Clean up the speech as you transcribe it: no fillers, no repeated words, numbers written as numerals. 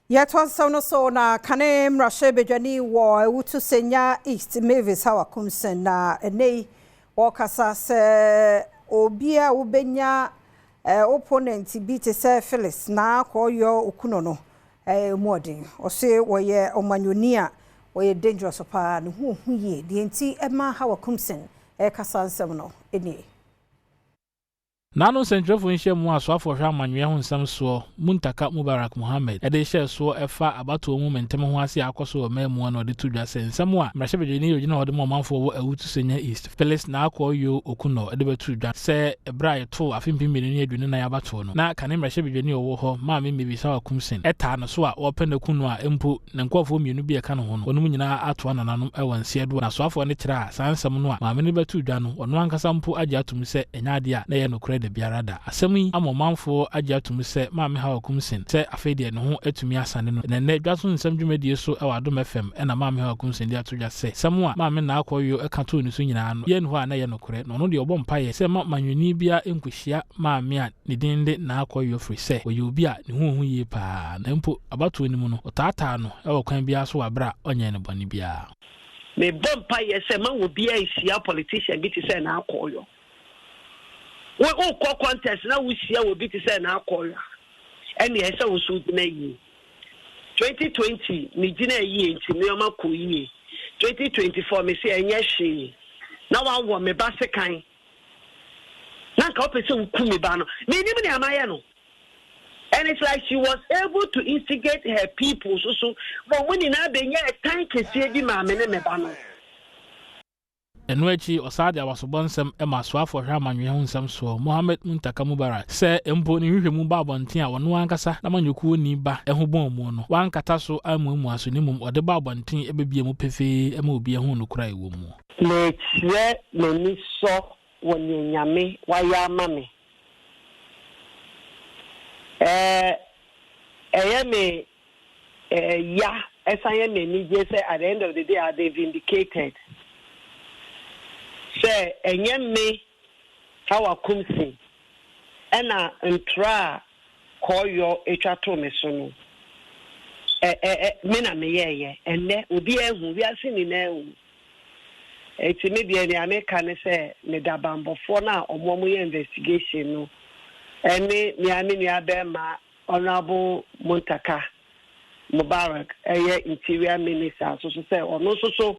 Yet was so na Kanem Rashe Bejani war AWUTU SENYA East Mavis Hawa Koomson na ene wakasa se obia ubenya opponent bi te se Phyllis Naa Koryo okuno no modern ose woye omanyoni a woye dangerous pa ne hu ye de enti ema Hawa Koomson kasa nsem no ene Nano sentrefo nhye mu aswafo hwa amanwe ho nsem so Muntaka Mubarak Muhammad ede hye so efa abato mu mentem ho ase akoso o memu no de tudwa sensem a mrahye bedwini yogina ode mo manfo wo AWUTU SENYA East Phyllis Naa Koryo okuno ede betudwa se ebra to afimpi medeni adwini na yabato no na kane mrahye bedwini wo ho ma me mebisa Hawa Koomson eta no so a opende kunu a empo ne nkofo mienu bi eka no ho no onum nyina ato anananom ewanse do na aswafo ne kira sansem no a ma me ne betudwa no ono ankasa mpo agye atum se enyade a na ye no kure biarada asemi amomanfo agye atum se maame Hawa Koomson se afede ne ho atumi asane no ne dwaso nsem dwumadie so e Adom FM e na maame Hawa Koomson dia to dwa se semu a maame Naa Koryo e ka to ne so nyina no ye ne ho a na ye no kore no no de obom paye se manwoni bia enkohia maame a ne dinde Naa Koryo free se oye obi a ne ho yie pa na mpo abato ni mu no otata no e wakwan bia so wabra onye ne bone bia me bom paye se man wo bia isia politician bi te se Naa Koryo we all contest now we see will be to say Naa Koryo and yes I was so 2020 ni jina yi nti me ma ko yi 2024 me say enya hwe na wa wo me ba se kan na ka opese ku me ba no me ni me amaye no and it's like she was able to instigate her people so but when na be nya tan kese bi ma me ne me ba no Enwechi osade awasobonsem ema swafo hwa amanwe ho nsem so Muntaka Mubarak se empo ni hwehwemu ba abonten a wono ankasa na manyoku ni ba eho bon mu no wankata so amuamu aso ni mum ode ba abonten ebebie mu pefe ema obi eho no kura ewo mu le tie le ni so wonyanyame waya mame me ya esanye me ni je say at the end of the day are they vindicated. Say enye me Hawa Koomson ena ntra Koryo etwa to me so no me na me ye enne obi ehu wi ase ni na ehu eti me bia ni ameka ne say me da bambofo na omo ye investigation no ene ni amenu abema honorable Muntaka Mubarak interior minister so say ono so